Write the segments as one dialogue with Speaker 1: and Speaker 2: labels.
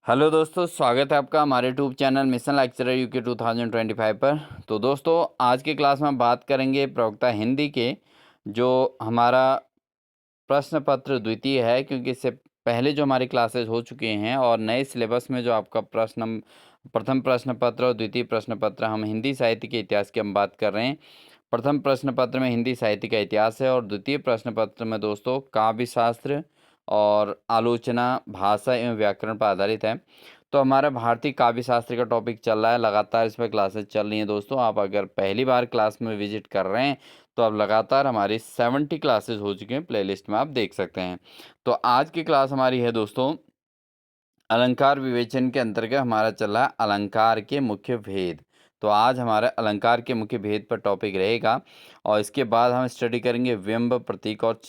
Speaker 1: Hello दोस्तों, स्वागत है आपका हमारे YouTube channel mission lecturer UK 2025 पर। तो दोस्तों, आज की क्लास में हम बात करेंगे प्रवक्ता हिंदी के जो हमारा प्रश्न पत्र द्वितीय है, क्योंकि इससे पहले जो हमारी क्लासेज हो चुके हैं और नए सिलेबस में जो आपका प्रथम प्रश्न पत्र और द्वितीय प्रश्न पत्र हम हिंदी साहित्य के इतिहास की हम बात कर रहे हैं। प्रथम प्रश्न पत्र में हिंदी साहित्य का इतिहास है और द्वितीय प्रश्न पत्र में दोस्तों काव्य शास्त्र और आलोचना भाषा एवं व्याकरण पर आधारित है। तो हमारा भारतीय काव्य शास्त्र का टॉपिक चल रहा है, लगातार इस पर क्लासेस चल रही हैं दोस्तों। आप अगर पहली बार क्लास में विजिट कर रहे हैं तो अब लगातार हमारी 70 क्लासेस हो चुके हैं, प्लेलिस्ट में आप देख सकते हैं। तो आज की क्लास हमारी है दोस्तों अलंकार विवेचन के अंतर्गत हमारा चल रहा है अलंकार के मुख्य भेद। तो आज हमारा अलंकार के मुख्य भेद पर टॉपिक रहेगा और इसके बाद हम स्टडी करेंगे व्यंग प्रतीक और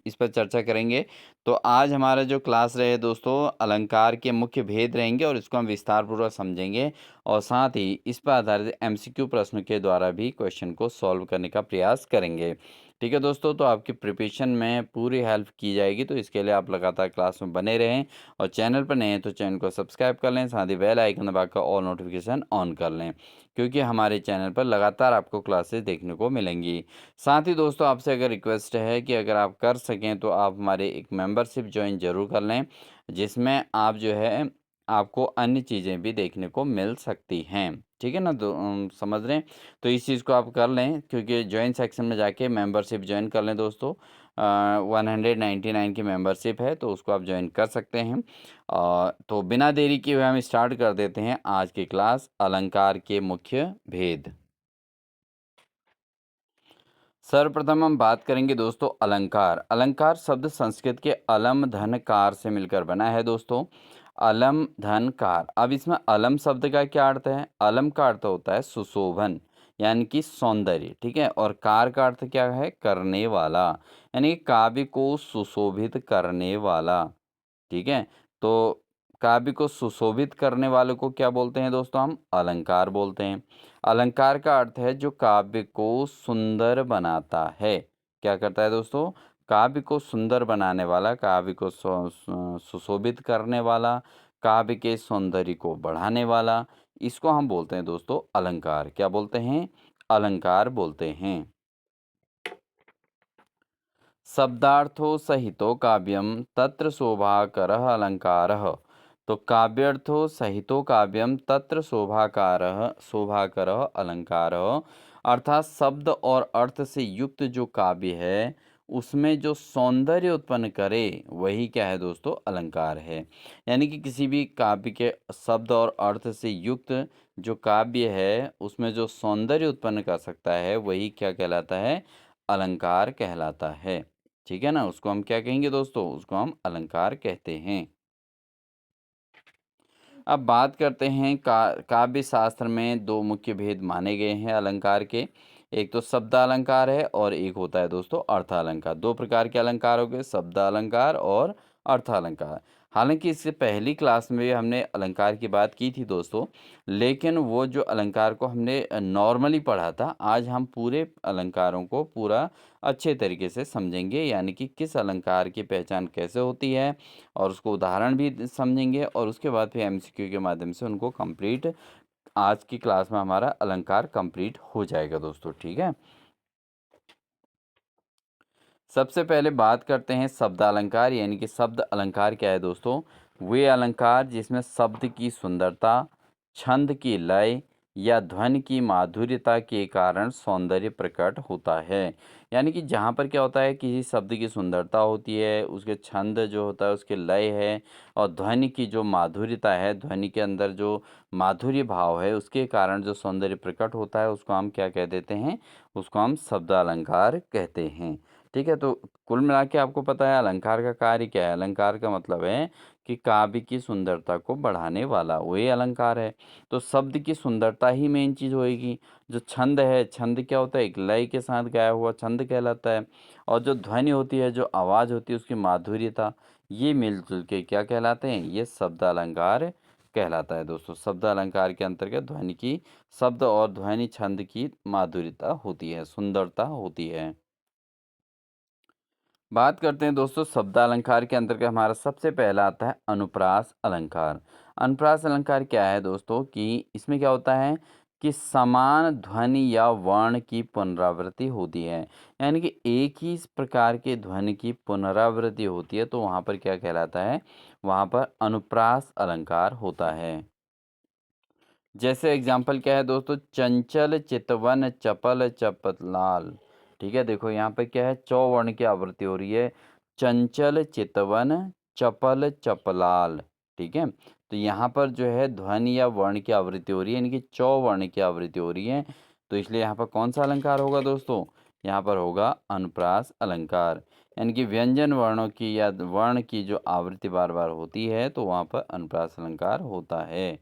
Speaker 1: इस पर चर्चा करेंगे। तो आज हमारा जो क्लास रहे दोस्तों अलंकार के मुख्य भेद रहेंगे और इसको हम विस्तार पूर्वक समझेंगे और साथ ही इस पर आधारित एमसीक्यू प्रश्न के द्वारा भी क्वेश्चन को सॉल्व करने का प्रयास करेंगे। ठीक है दोस्तों, तो आपकी प्रिपरेशन में पूरी हेल्प की जाएगी, तो इसके लिए आप लगातार क्लास में बने रहें और चैनल पर नए हैं तो चैनल को सब्सक्राइब कर लें, साथ ही बेल आइकन दबाकर ऑल नोटिफिकेशन ऑन कर लें, क्योंकि हमारे चैनल पर लगातार आपको क्लासेस देखने को मिलेंगी। साथ ही दोस्तों आपसे अगर रिक्वेस्ट है कि अगर आप कर सकें तो आप हमारे एक मेंबरशिप ज्वाइन जरूर कर लें, जिसमें आप जो है आपको अन्य चीज़ें भी देखने को मिल सकती हैं। ठीक है ना, तो समझ रहे हैं। तो इस चीज़ को आप कर लें, क्योंकि ज्वाइन सेक्शन में जाके मेंबरशिप ज्वाइन कर लें दोस्तों। 199 की मेंबरशिप है, तो उसको आप ज्वाइन कर सकते हैं। तो बिना देरी किए हुए हम स्टार्ट कर देते हैं आज की क्लास अलंकार के मुख्य भेद। सर्वप्रथम हम बात करेंगे दोस्तों अलंकार। अलंकार शब्द संस्कृत के अलम धन कार से मिलकर बना है दोस्तों। अलम धन कार। अब इसमें अलम शब्द का क्या अर्थ है? अलम का अर्थ होता है सुशोभन, यानी कि सौंदर्य। ठीक है, और कार का अर्थ क्या है? करने वाला, यानी कि काव्य को सुशोभित करने वाला। ठीक है, तो काव्य को सुशोभित करने वाले को क्या बोलते हैं दोस्तों? हम अलंकार बोलते हैं। अलंकार का अर्थ है जो काव्य को सुंदर बनाता है। क्या करता है दोस्तों? काव्य को सुंदर बनाने वाला, काव्य को सुशोभित करने वाला, काव्य के सौंदर्य को बढ़ाने वाला, इसको हम बोलते हैं दोस्तों अलंकार। क्या बोलते हैं? अलंकार बोलते हैं। शब्दार्थो सहितो काव्यम तत्र शोभाकरः अलंकारः। तो काव्यर्थो सहितो काव्यम तत्र शोभाकरः अलंकारः। अर्थात शब्द और अर्थ से युक्त जो काव्य है उसमें जो सौंदर्य उत्पन्न करे वही क्या है दोस्तों? अलंकार है। यानी कि किसी भी काव्य के शब्द और अर्थ से युक्त जो काव्य है उसमें जो सौंदर्य उत्पन्न कर सकता है वही क्या कहलाता है? अलंकार कहलाता है। ठीक है ना, उसको हम क्या कहेंगे दोस्तों? उसको हम अलंकार कहते हैं। अब बात करते हैं काव्य शास्त्र में दो मुख्य भेद माने गए हैं अलंकार के। एक तो शब्द अलंकार है और एक होता है दोस्तों अर्थ अलंकार। दो प्रकार के अलंकार हो गए, शब्द अलंकार और अर्थ अलंकार। हालांकि इससे पहली क्लास में भी हमने अलंकार की बात की थी दोस्तों, लेकिन वो जो अलंकार को हमने नॉर्मली पढ़ा था, आज हम पूरे अलंकारों को पूरा अच्छे तरीके से समझेंगे, यानी कि किस अलंकार की पहचान कैसे होती है और उसको उदाहरण भी समझेंगे और उसके बाद फिर एमसीक्यू के माध्यम से उनको कंप्लीट आज की क्लास में हमारा अलंकार कंप्लीट हो जाएगा दोस्तों। ठीक है, सबसे पहले बात करते हैं शब्द अलंकार, यानी कि शब्द अलंकार क्या है दोस्तों? वे अलंकार जिसमें शब्द की सुंदरता, छंद की लय या ध्वनि की माधुर्यता के कारण सौंदर्य प्रकट होता है। यानी कि जहाँ पर क्या होता है, किसी शब्द की सुंदरता होती है, उसके छंद जो होता है, उसके लय है और ध्वनि की जो माधुर्यता है, ध्वनि के अंदर जो माधुर्य भाव है, उसके कारण जो सौंदर्य प्रकट होता है उसको हम क्या कह देते हैं? उसको हम शब्द अलंकार कहते हैं। ठीक है, तो कुल मिला के आपको पता है अलंकार का कार्य क्या है। अलंकार का मतलब है कि काव्य की सुंदरता को बढ़ाने वाला वही अलंकार है। तो शब्द की सुंदरता ही मेन चीज़ होएगी। जो छंद है, छंद क्या होता है? एक लय के साथ गाया हुआ छंद कहलाता है। और जो ध्वनि होती है, जो आवाज़ होती है, उसकी माधुर्यता, ये मिलजुल के क्या कहलाते हैं? ये शब्द अलंकार कहलाता है दोस्तों। शब्द अलंकार के अंतर्गत ध्वनि की, शब्द और ध्वनि छंद की माधुर्यता होती है, सुंदरता होती है। बात करते हैं दोस्तों शब्दालंकार के अंतर्गत हमारा सबसे पहला आता है अनुप्रास अलंकार। अनुप्रास अलंकार क्या है दोस्तों कि इसमें क्या होता है कि समान ध्वनि या वर्ण की पुनरावृत्ति होती है। यानी कि एक ही इस प्रकार के ध्वनि की पुनरावृत्ति होती है तो वहाँ पर क्या कहलाता है, वहाँ पर अनुप्रास अलंकार होता है। जैसे एग्जाम्पल क्या है दोस्तों, चंचल चितवन चपल चपलाल। ठीक है, देखो यहाँ पे क्या है, चौ वर्ण की आवृत्ति हो रही है। चंचल चितवन चपल चपलाल। ठीक है, तो यहाँ पर जो है ध्वनि या वर्ण की आवृत्ति हो रही है, यानी कि चौ वर्ण की आवृत्ति हो रही है। तो इसलिए यहाँ पर कौन सा अलंकार होगा दोस्तों, यहाँ पर होगा अनुप्रास अलंकार। यानी कि व्यंजन वर्णों की या वर्ण की जो आवृत्ति बार बार होती है तो वहाँ पर अनुप्रास अलंकार होता है।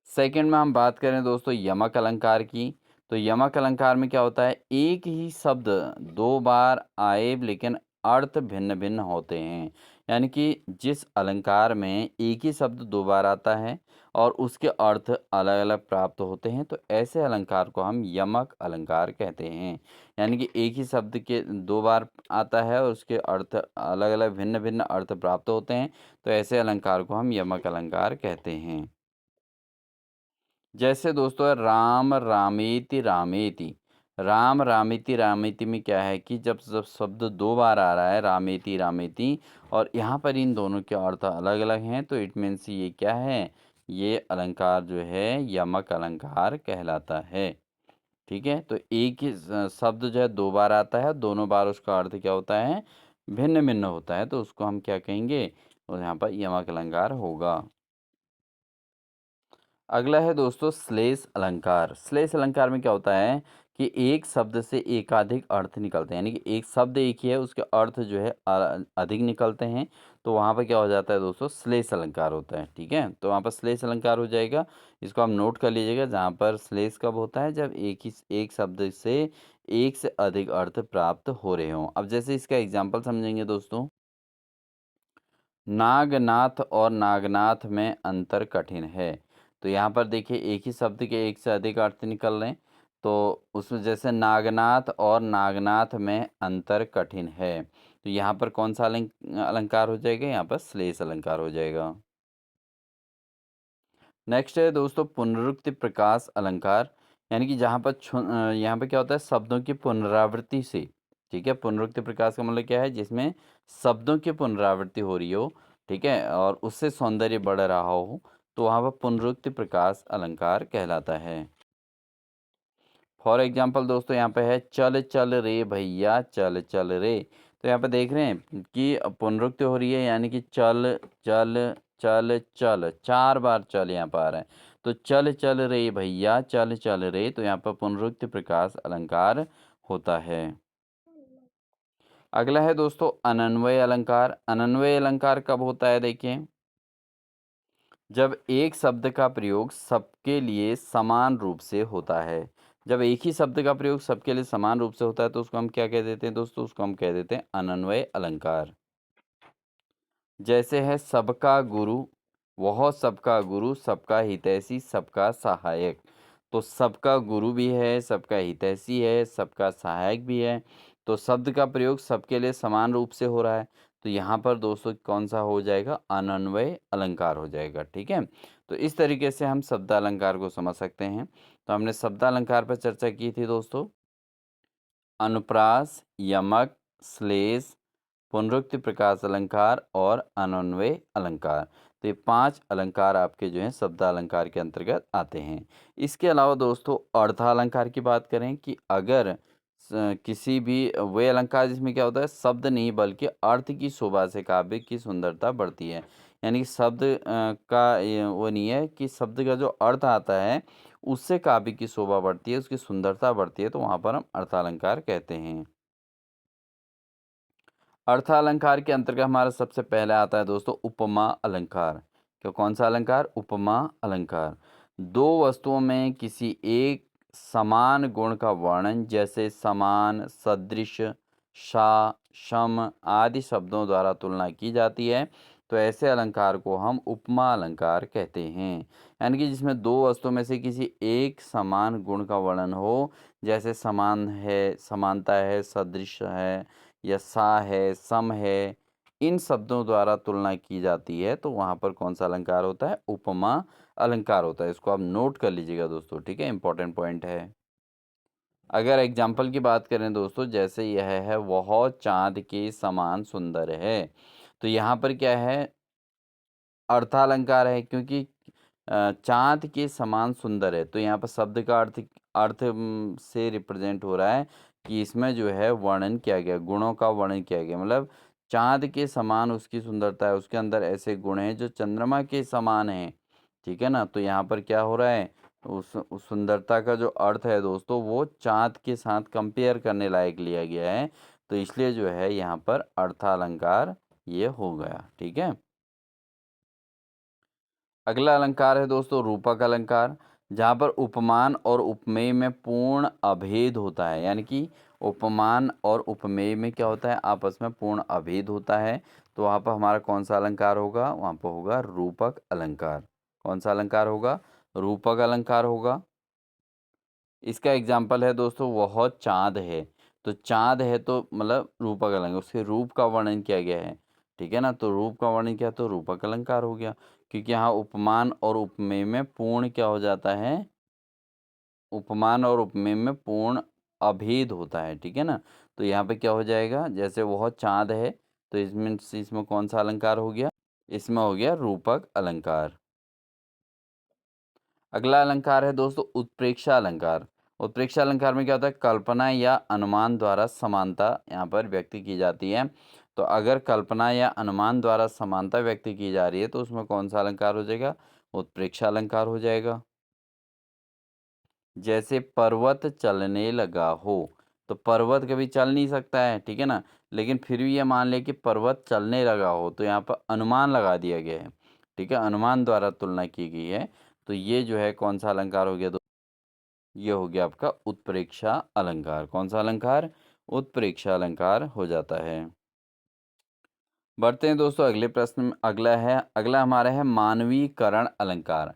Speaker 1: सेकंड में हम बात करें दोस्तों यमक अलंकार की। तो यमक अलंकार में क्या होता है, एक ही शब्द दो बार आए लेकिन अर्थ भिन्न भिन्न होते हैं। यानी कि जिस अलंकार में एक ही शब्द दो बार आता है और उसके अर्थ अलग अलग प्राप्त होते हैं तो ऐसे अलंकार को हम यमक अलंकार कहते हैं। यानी कि एक ही शब्द के दो बार आता है और उसके अर्थ अलग अलग भिन्न भिन्न अर्थ प्राप्त होते हैं तो ऐसे अलंकार को हम यमक अलंकार कहते हैं। जैसे दोस्तों राम रामेति रामेति। राम रामेति रामेति में क्या है कि जब जब शब्द दो बार आ रहा है रामेति रामेति और यहाँ पर इन दोनों के अर्थ अलग अलग हैं तो इट मीन्स ये क्या है, ये अलंकार जो है यमक अलंकार कहलाता है। ठीक है, तो एक ही शब्द जो है दो बार आता है, दोनों बार उसका अर्थ क्या होता है, भिन्न भिन्न होता है तो उसको हम क्या कहेंगे, और यहाँ पर यमक अलंकार होगा। अगला है दोस्तों श्लेष अलंकार। श्लेष अलंकार में क्या होता है कि एक शब्द से एकाधिक अर्थ निकलते हैं, यानी कि एक शब्द एक ही है उसके अर्थ जो है अधिक निकलते हैं तो वहाँ पर क्या हो जाता है दोस्तों, श्लेष अलंकार होता है। ठीक है, तो वहाँ पर श्लेष अलंकार हो जाएगा। इसको आप नोट कर लीजिएगा, जहाँ पर श्लेष कब होता है, जब एक शब्द से एक से अधिक अर्थ प्राप्त हो रहे हों। अब जैसे इसका एग्जाम्पल समझेंगे दोस्तों, नागनाथ और नागनाथ में अंतर कठिन है। तो यहाँ पर देखिए एक ही शब्द के एक से अधिक अर्थ निकल रहे हैं तो उसमें जैसे नागनाथ और नागनाथ में अंतर कठिन है तो यहाँ पर कौन सा अलंकार हो जाएगा, यहाँ पर श्लेष अलंकार हो जाएगा। नेक्स्ट है दोस्तों पुनरुक्ति प्रकाश अलंकार। यानी कि जहाँ पर यहाँ पे क्या होता है, शब्दों की पुनरावृत्ति से। ठीक है, पुनरुक्ति प्रकाश का मतलब क्या है, जिसमें शब्दों की पुनरावृत्ति हो रही हो, ठीक है, और उससे सौंदर्य बढ़ रहा हो तो वहाँ पर पुनरुक्ति प्रकाश अलंकार कहलाता है। फॉर एग्जाम्पल दोस्तों यहाँ पे है चल चल रे भैया चल चल रे। तो यहाँ पे देख रहे हैं कि पुनरुक्ति हो रही है, यानी कि चल चल चल चल, चार बार चल यहाँ पर आ रहा है। तो चल चल रे भैया चल चल रे, तो यहाँ पर पुनरुक्ति प्रकाश अलंकार होता है। अगला है दोस्तों अनन्वय अलंकार। अनन्वय अलंकार कब होता है, देखें, जब एक शब्द का प्रयोग सबके लिए समान रूप से होता है। जब एक ही शब्द का प्रयोग सबके लिए समान रूप से होता है तो उसको हम क्या कह देते हैं दोस्तों, उसको हम कह देते हैं अनन्वय अलंकार। जैसे है सबका गुरु, वह सबका गुरु सबका हितैषी सबका सहायक। तो सबका गुरु भी है, सबका हितैषी है, सबका सहायक भी है। तो शब्द का प्रयोग सबके लिए समान रूप से हो रहा है तो यहाँ पर दोस्तों कौन सा हो जाएगा, अनन्वय अलंकार हो जाएगा। ठीक है, तो इस तरीके से हम शब्दालंकार को समझ सकते हैं। तो हमने शब्दालंकार पर चर्चा की थी दोस्तों, अनुप्रास, यमक, श्लेष, पुनरुक्ति प्रकाश अलंकार और अनन्वय अलंकार। तो ये पांच अलंकार आपके जो हैं शब्दालंकार के अंतर्गत आते हैं। इसके अलावा दोस्तों अर्धालंकार की बात करें कि अगर किसी भी वे अलंकार जिसमें क्या होता है, शब्द नहीं बल्कि अर्थ की शोभा से काव्य की सुंदरता बढ़ती है। यानी कि शब्द का वो नहीं है कि शब्द का जो अर्थ आता है उससे काव्य की शोभा बढ़ती है, उसकी सुंदरता बढ़ती है तो वहाँ पर हम अर्थालंकार कहते हैं। अर्थालंकार के अंतर्गत हमारा सबसे पहले आता है दोस्तों उपमा अलंकार। क्यों, कौन सा अलंकार, उपमा अलंकार। दो वस्तुओं में किसी एक समान गुण का वर्णन, जैसे समान, सदृश, सा, सम आदि शब्दों द्वारा तुलना की जाती है तो ऐसे अलंकार को हम उपमा अलंकार कहते हैं। यानी कि जिसमें दो वस्तुओं में से किसी एक समान गुण का वर्णन हो, जैसे समान है, समानता है, सदृश है या सा है, सम है, इन शब्दों द्वारा तुलना की जाती है तो वहाँ पर कौन सा अलंकार होता है? उपमा अलंकार होता है। इसको आप नोट कर लीजिएगा दोस्तों, ठीक है? इंपॉर्टेंट पॉइंट है। अगर एग्जाम्पल की बात करें दोस्तों, जैसे यह है, वह चाँद के समान सुंदर है। तो यहाँ पर क्या है? अर्थालंकार है, क्योंकि चाँद के समान सुंदर है। तो यहाँ पर शब्द का अर्थ से रिप्रेजेंट हो रहा है कि इसमें जो है वर्णन किया गया, गुणों का वर्णन किया गया। मतलब चाँद के समान उसकी सुंदरता है, उसके अंदर ऐसे गुण हैं जो चंद्रमा के समान हैं, ठीक है ना? तो यहाँ पर क्या हो रहा है? उस सुंदरता का जो अर्थ है दोस्तों, वो चाँद के साथ कंपेयर करने लायक लिया गया है। तो इसलिए जो है यहाँ पर अर्थालंकार ये हो गया, ठीक है? अगला अलंकार है दोस्तों रूपक अलंकार, जहाँ पर उपमान और उपमेय में पूर्ण अभेद होता है। यानी कि उपमान और उपमेय में क्या होता है? आपस में पूर्ण अभेद होता है। तो वहाँ पर हमारा कौन सा अलंकार होगा? वहाँ पर होगा रूपक अलंकार। कौन सा अलंकार होगा? रूपक अलंकार होगा। इसका एग्जाम्पल है दोस्तों, वह चाँद है। तो चाँद है तो मतलब रूपक अलंकार, उसके रूप का वर्णन किया गया है, ठीक है ना? तो रूप का वर्णन किया तो रूपक अलंकार हो गया, क्योंकि यहाँ उपमान और उपमेय में पूर्ण क्या हो जाता है? उपमान और उपमेय में पूर्ण अभेद होता है, ठीक है ना? तो यहाँ पे क्या हो जाएगा? जैसे वह चाँद है, तो इसमें कौन सा अलंकार हो गया? इसमें हो गया रूपक अलंकार। अगला अलंकार है दोस्तों उत्प्रेक्षा अलंकार। उत्प्रेक्षा अलंकार में क्या होता है? कल्पना या अनुमान द्वारा समानता यहाँ पर व्यक्त की जाती है। तो अगर कल्पना या अनुमान द्वारा समानता व्यक्त की जा रही है तो उसमें कौन सा अलंकार हो जाएगा? उत्प्रेक्षा अलंकार हो जाएगा। जैसे पर्वत चलने लगा हो, तो पर्वत कभी चल नहीं सकता है, ठीक है ना? लेकिन फिर भी ये मान ले कि पर्वत चलने लगा हो, तो यहाँ पर अनुमान लगा दिया गया है, ठीक है? अनुमान द्वारा तुलना की गई है। तो ये जो है कौन सा अलंकार हो गया? ये हो गया आपका उत्प्रेक्षा अलंकार। कौन सा अलंकार? उत्प्रेक्षा अलंकार हो जाता है। बढ़ते हैं दोस्तों अगले प्रश्न में। अगला हमारा है मानवीकरण अलंकार।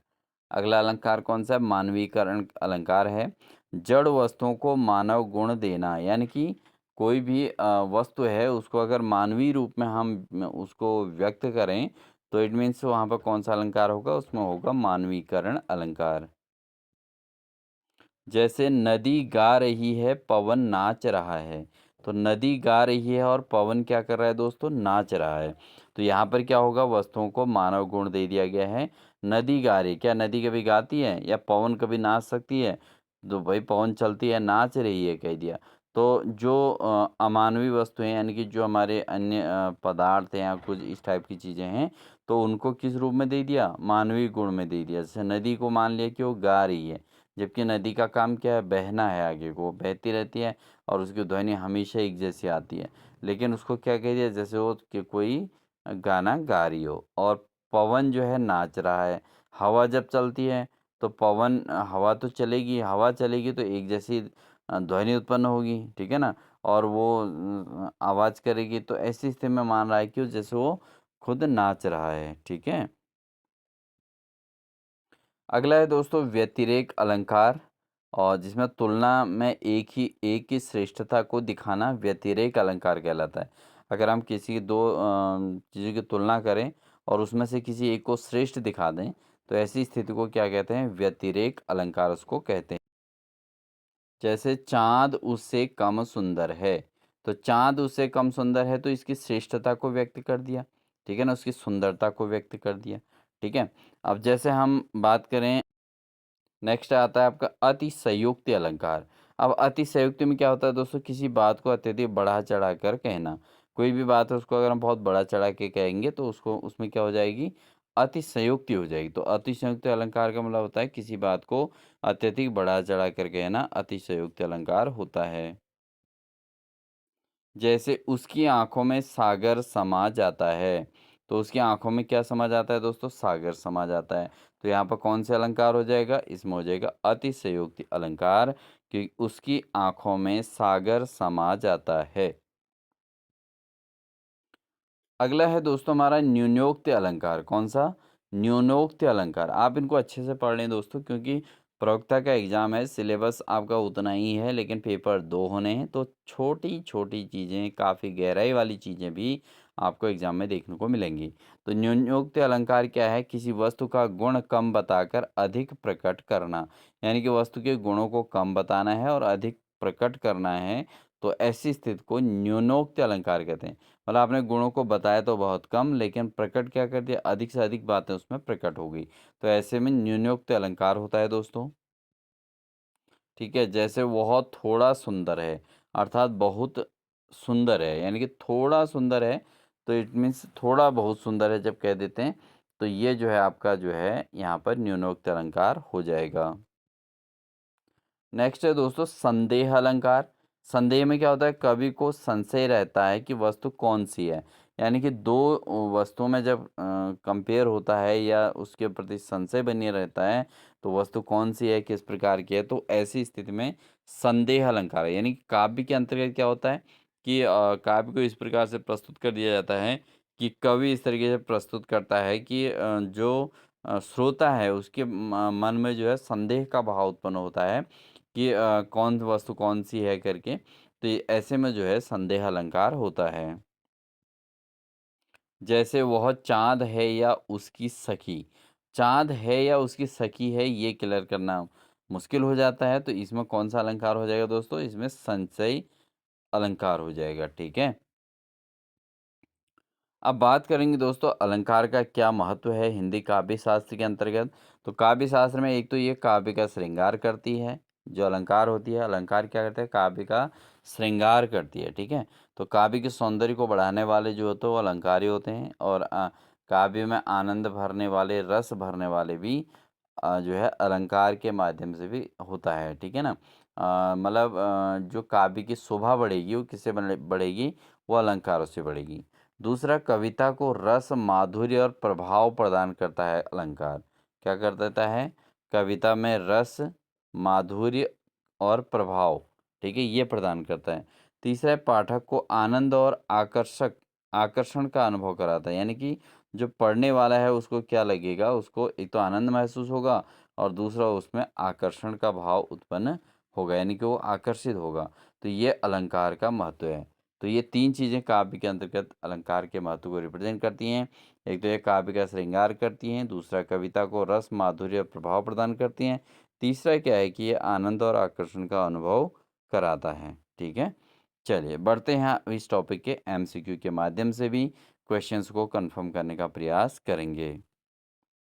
Speaker 1: अगला अलंकार कौन सा है? मानवीकरण अलंकार है। जड़ वस्तुओं को मानव गुण देना, यानी कि कोई भी वस्तु है उसको अगर मानवीय रूप में हम उसको व्यक्त करें, तो इट मीन्स वहाँ पर कौन सा अलंकार होगा? उसमें होगा मानवीकरण अलंकार। जैसे नदी गा रही है, पवन नाच रहा है। तो नदी गा रही है और पवन क्या कर रहा है दोस्तों? नाच रहा है। तो यहाँ पर क्या होगा? वस्तुओं को मानव गुण दे दिया गया है। नदी गा रही, क्या नदी कभी गाती है? या पवन कभी नाच सकती है? तो भाई पवन चलती है, नाच रही है, कह दिया। तो जो अमानवीय वस्तुएं, यानी कि जो हमारे अन्य पदार्थ हैं या कुछ इस टाइप की चीज़ें हैं, तो उनको किस रूप में दे दिया? मानवीय गुण में दे दिया। जैसे नदी को मान लिया कि वो गा रही है, जबकि नदी का काम क्या है? बहना है, आगे को बहती रहती है और उसकी ध्वनि हमेशा एक जैसी आती है। लेकिन उसको क्या कह दिया? जैसे वो कि कोई गाना गा रही हो। और पवन जो है नाच रहा है। हवा जब चलती है तो हवा तो चलेगी, हवा चलेगी तो एक जैसी ध्वनि उत्पन्न होगी, ठीक है ना? और वो आवाज़ करेगी, तो ऐसी स्थिति में मान रहा है कि जैसे वो खुद नाच रहा है, ठीक है? अगला है दोस्तों व्यतिरेक अलंकार, और जिसमें तुलना में एक की श्रेष्ठता को दिखाना व्यतिरेक अलंकार कहलाता है। अगर हम किसी दो चीज़ों की तुलना करें और उसमें से किसी एक को श्रेष्ठ दिखा दें, तो ऐसी स्थिति को क्या कहते हैं? व्यतिरेक अलंकार उसको कहते हैं। जैसे चाँद उससे कम सुंदर है। तो चाँद उससे कम सुंदर है तो इसकी श्रेष्ठता को व्यक्त कर दिया, ठीक है ना? उसकी सुंदरता को व्यक्त कर दिया, ठीक है? अब जैसे हम बात करें, नेक्स्ट आता है आपका अतिशयोक्ति अलंकार। अब अतिशयोक्ति में क्या होता है दोस्तों? किसी बात को अत्यधिक बढ़ा चढ़ा कर कहना। कोई भी बात है उसको अगर हम बहुत बढ़ा चढ़ा के कहेंगे तो उसको उसमें क्या हो जाएगी? अतिशयोक्ति हो जाएगी। तो अतिशयोक्ति अलंकार का मतलब होता है किसी बात को अत्यधिक बढ़ा चढ़ा कर कहना अतिशयोक्ति अलंकार होता है। जैसे उसकी आँखों में सागर समा जाता है। तो उसकी आँखों में क्या समा जाता है दोस्तों? सागर समा जाता है। तो यहाँ पर कौन से अलंकार हो जाएगा? इसमें हो जाएगा अतिशयोक्ति अलंकार, कि उसकी आँखों में सागर समा जाता है। अगला है दोस्तों हमारा न्यूनोक्ति अलंकार। कौन सा? न्यूनोक्ति अलंकार। आप इनको अच्छे से पढ़ लें दोस्तों, क्योंकि प्रवक्ता का एग्ज़ाम है, सिलेबस आपका उतना ही है लेकिन पेपर 2 होने हैं, तो छोटी-छोटी चीज़ें, काफ़ी गहराई वाली चीज़ें भी आपको एग्ज़ाम में देखने को मिलेंगी। तो न्यूनोक्त अलंकार क्या है? किसी वस्तु का गुण कम बताकर अधिक प्रकट करना। यानी कि वस्तु के गुणों को कम बताना है और अधिक प्रकट करना है, तो ऐसी स्थिति को न्यूनोक्त अलंकार कहते हैं। मतलब आपने गुणों को बताया तो बहुत कम, लेकिन प्रकट क्या कर दिया? अधिक से अधिक बातें उसमें प्रकट हो गई। तो ऐसे में न्यूनोक्त अलंकार होता है दोस्तों। ठीक है, जैसे वह थोड़ा सुंदर है, अर्थात बहुत सुंदर है, यानी कि थोड़ा सुंदर है, तो इट मीन्स थोड़ा बहुत सुंदर है जब कह देते हैं, तो ये जो है आपका जो है यहाँ पर न्यूनोक्त अलंकार हो जाएगा। नेक्स्ट है दोस्तों संदेह अलंकार। संदेह में क्या होता है? कवि को संशय रहता है कि वस्तु कौन सी है। यानी कि दो वस्तुओं में जब कंपेयर होता है या उसके प्रति संशय बनी रहता है, तो वस्तु कौन सी है, किस प्रकार की है, तो ऐसी स्थिति में संदेह अलंकार है। यानी कि काव्य के अंतर्गत क्या होता है कि काव्य को इस प्रकार से प्रस्तुत कर दिया जाता है कि कवि इस तरीके से प्रस्तुत करता है कि जो श्रोता है उसके मन में जो है संदेह का भाव उत्पन्न होता है कि कौन वस्तु कौन-सी है करके, तो ये ऐसे में जो है संदेह अलंकार होता है। जैसे वह चाँद है या उसकी सखी। चाँद है या उसकी सखी है, ये क्लियर करना मुश्किल हो जाता है, तो इसमें कौन-सा अलंकार हो जाएगा दोस्तों? इसमें संशय अलंकार हो जाएगा, ठीक है? अब बात करेंगे दोस्तों अलंकार का क्या महत्व है हिंदी काव्य शास्त्र के अंतर्गत। तो काव्य शास्त्र में एक तो ये काव्य का श्रृंगार करती है, जो अलंकार होती है, अलंकार क्या करते हैं? काव्य का श्रृंगार करती है, ठीक है। तो काव्य के सौंदर्य को बढ़ाने वाले जो होते हैं वो अलंकार ही होते हैं, और काव्य में आनंद भरने वाले, रस भरने वाले भी जो है अलंकार के माध्यम से भी होता है, ठीक है ना। मतलब जो काव्य की शोभा बढ़ेगी वो किससे बढ़ेगी? वो अलंकारों से बढ़ेगी। दूसरा, कविता को रस, माधुर्य और प्रभाव प्रदान करता है अलंकार। क्या कर देता है? कविता में रस, माधुर्य और प्रभाव, ठीक है, ये प्रदान करता है। तीसरा है, पाठक को आनंद और आकर्षण का अनुभव कराता है। यानी कि जो पढ़ने वाला है उसको क्या लगेगा? उसको एक तो आनंद महसूस होगा और दूसरा उसमें आकर्षण का भाव उत्पन्न होगा, यानी कि वो आकर्षित होगा। तो ये अलंकार का महत्व है। तो ये 3 चीज़ें काव्य के अंतर्गत अलंकार के महत्व को रिप्रेजेंट करती हैं। एक तो ये काव्य का श्रृंगार करती हैं, दूसरा कविता को रस, माधुर्य और प्रभाव प्रदान करती हैं, तीसरा क्या है कि ये आनंद और आकर्षण का अनुभव कराता है। ठीक है? चलिए बढ़ते हैं इस टॉपिक के एमसीक्यू के माध्यम से भी क्वेश्चंस को कंफर्म करने का प्रयास करेंगे।